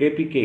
KPK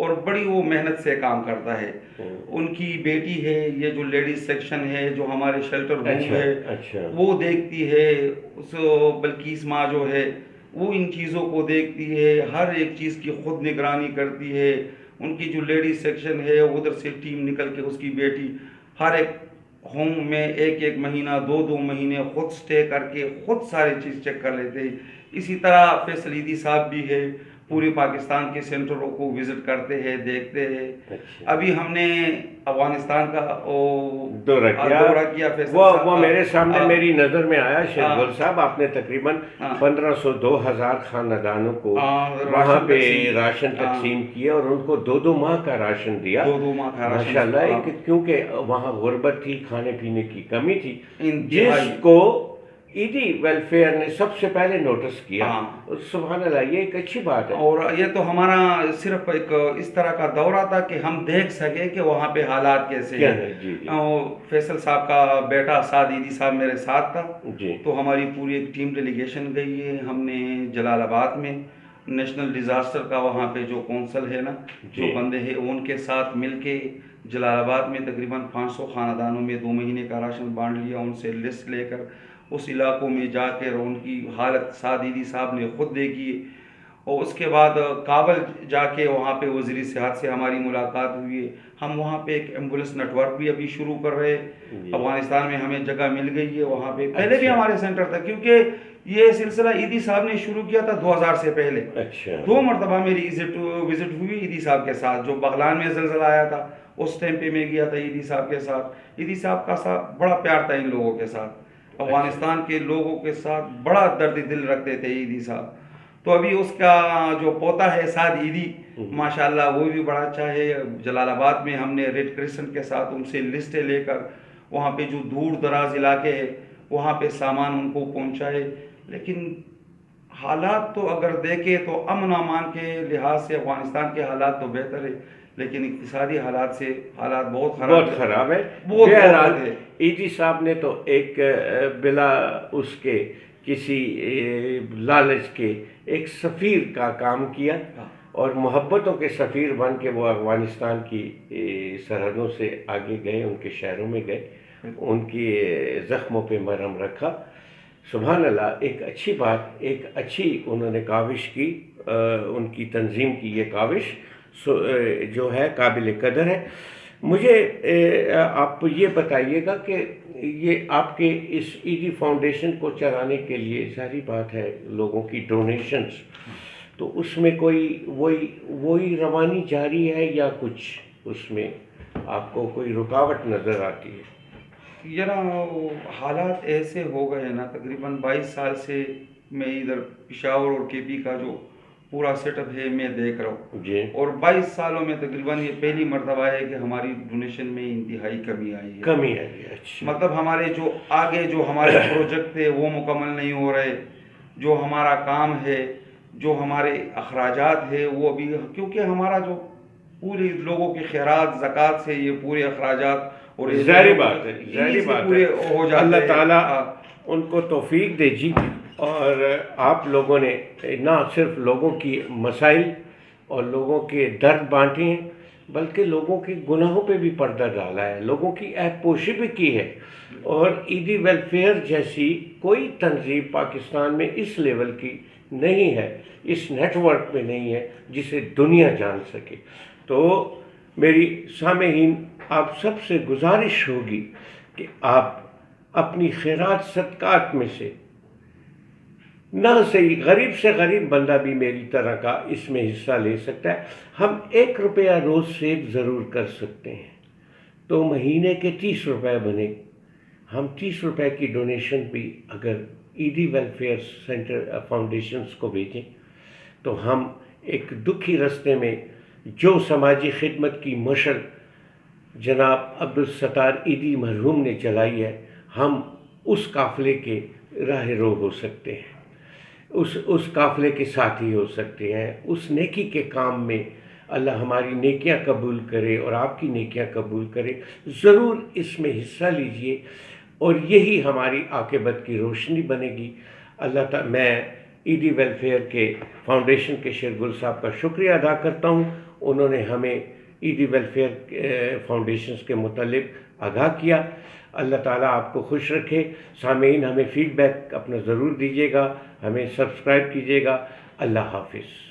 اور بڑی وہ محنت سے کام کرتا ہے. ان کی بیٹی ہے, یہ جو لیڈیز سیکشن ہے جو ہمارے شیلٹر ہوم ہے وہ دیکھتی ہے. اس بلکیس ماں جو ہے وہ ان چیزوں کو دیکھتی ہے, ہر ایک چیز کی خود نگرانی کرتی ہے. ان کی جو لیڈیز سیکشن ہے ادھر سے ٹیم نکل کے اس کی بیٹی ہر ایک ہوم میں ایک مہینہ 2 مہینے خود سٹے کر کے خود ساری چیز چیک کر لیتے ہیں. اسی طرح فیصل عیدی صاحب بھی ہے, پورے پاکستان کے سینٹروں کو وزٹ کرتے ہیں, دیکھتے ہیں. ابھی ہم نے افغانستان کا دورہ کیا. فیصل وہ صاحب میرے سامنے میری نظر میں آیا شیرگل صاحب, آپ نے تقریباً 1500-2000 خاندانوں کو وہاں پہ راشن تقسیم کیا اور ان کو 2 ماہ کا راشن دیا. 2 ماہ کا راشن ماشاء اللہ, کیونکہ وہاں غربت تھی, کھانے پینے کی کمی تھی, جس کو عیدی ویلفیئر نے سب سے پہلے نوٹس کیا. سبحان اللہ, یہ ایک اچھی بات ہے. اور یہ تو ہمارا صرف ایک اس طرح کا دورہ تھا کہ ہم دیکھ سکے کہ وہاں پہ حالات کیسے ہیں. فیصل صاحب کا بیٹا سعد عیدی صاحب میرے ساتھ تھا, تو ہماری پوری ایک ٹیم ڈیلیگیشن گئی ہے. ہم نے جلال آباد میں نیشنل ڈیزاسٹر کا وہاں پہ جو کونسل ہے نا, جو بندے ہیں ان کے ساتھ مل کے جلال آباد میں تقریباً 500 خاندانوں میں 2 مہینے کا راشن بانٹ لیا. ان سے لسٹ لے کر اس علاقوں میں جا کر ان کی حالت سعد عیدی صاحب نے خود دیکھی. اور اس کے بعد کابل جا کے وہاں پہ وزیر صحت سے ہماری ملاقات ہوئی. ہم وہاں پہ ایک ایمبولینس نیٹ ورک بھی ابھی شروع کر رہے. افغانستان میں ہمیں جگہ مل گئی ہے وہاں پہ, پہلے بھی ہمارے سینٹر تھا, کیونکہ یہ سلسلہ عیدی صاحب نے شروع کیا تھا 2000 سے پہلے. 2 مرتبہ میری وزٹ ہوئی عیدی صاحب کے ساتھ. جو بغلان میں زلزلہ آیا تھا اس ٹائم پہ میں گیا تھا عیدی صاحب کے ساتھ. عیدی صاحب کا بڑا پیار تھا ان لوگوں کے ساتھ, افغانستان کے لوگوں کے ساتھ بڑا درد دل رکھتے تھے عیدی صاحب. تو ابھی اس کا جو پوتا ہے سعد عیدی, ماشاءاللہ وہ بھی بڑا اچھا ہے. جلال آباد میں ہم نے ریڈ کرسنٹ کے ساتھ ان سے لسٹیں لے کر وہاں پہ جو دور دراز علاقے ہیں وہاں پہ سامان ان کو پہنچائے. لیکن حالات تو اگر دیکھیں تو امن و امان کے لحاظ سے افغانستان کے حالات تو بہتر ہے, لیکن اقتصادی حالات سے حالات بہت خراب ہے. عیدی صاحب نے تو ایک بلا اس کے کسی لالچ کے ایک سفیر کا کام کیا, اور محبتوں کے سفیر بن کے وہ افغانستان کی سرحدوں سے آگے گئے, ان کے شہروں میں گئے, ان کی زخموں پہ مرہم رکھا. سبحان اللہ, ایک اچھی بات, ایک اچھی انہوں نے کاوش کی, ان کی تنظیم کی یہ کاوش جو ہے قابل قدر ہے. مجھے آپ یہ بتائیے گا کہ یہ آپ کے اس عیدی فاؤنڈیشن کو چلانے کے لیے ظاہری بات ہے لوگوں کی ڈونیشنز, تو اس میں کوئی وہی روانی جاری ہے یا کچھ اس میں آپ کو کوئی رکاوٹ نظر آتی ہے؟ ذرا حالات ایسے ہو گئے نا, تقریباً 22 سال سے میں ادھر پشاور اور کے پی کا جو پورا سیٹ اپ ہے میں دیکھ رہا ہوں, اور 22 سالوں میں تقریباً یہ پہلی مرتبہ ہے کہ ہماری ڈونیشن میں انتہائی کمی آئی ہے. مطلب ہمارے جو آگے جو ہمارے پروجیکٹ تھے وہ مکمل نہیں ہو رہے, جو ہمارا کام ہے, جو ہمارے اخراجات ہے وہ ابھی, کیونکہ ہمارا جو پورے لوگوں کے خیرات زکوٰۃ سے یہ پورے اخراجات اور ظاہری بات ہے اللہ تعالیٰ ان کو توفیق دے جی. اور آپ لوگوں نے نہ صرف لوگوں کی مسائل اور لوگوں کے درد بانٹے ہیں, بلکہ لوگوں کے گناہوں پہ بھی پردہ ڈالا ہے, لوگوں کی عیب پوشی بھی کی ہے. اور عیدی ویلفیئر جیسی کوئی تنظیم پاکستان میں اس لیول کی نہیں ہے, اس نیٹ ورک میں نہیں ہے جسے دنیا جان سکے. تو میری سامعین آپ سب سے گزارش ہوگی کہ آپ اپنی خیرات صدقات میں سے نہ صحیح غریب سے غریب بندہ بھی میری طرح کا اس میں حصہ لے سکتا ہے. ہم 1 روپیہ روز سیو ضرور کر سکتے ہیں, تو مہینے کے 30 روپے بنے. ہم 30 روپے کی ڈونیشن بھی اگر عیدی ویلفیئر سینٹر فاؤنڈیشنز کو بھیجیں تو ہم ایک دکھی رستے میں جو سماجی خدمت کی مشعل جناب عبدالستار عیدی مرحوم نے جلائی ہے, ہم اس قافلے کے راہ رو ہو سکتے ہیں, اس قافلے کے ساتھی ہو سکتے ہیں. اس نیکی کے کام میں اللہ ہماری نیکیاں قبول کرے اور آپ کی نیکیاں قبول کرے. ضرور اس میں حصہ لیجئے اور یہی ہماری عاقبت کی روشنی بنے گی. اللہ تعالیٰ, میں عیدی ویلفیئر کے فاؤنڈیشن کے شیرگل صاحب کا شکریہ ادا کرتا ہوں, انہوں نے ہمیں ایدی ویلفیئر فاؤنڈیشنز کے متعلق آگاہ کیا۔ اللہ تعالیٰ آپ کو خوش رکھے۔ سامعین، ہمیں فیڈ بیک اپنا ضرور دیجیے گا، ہمیں سبسکرائب کیجیے گا۔ اللہ حافظ۔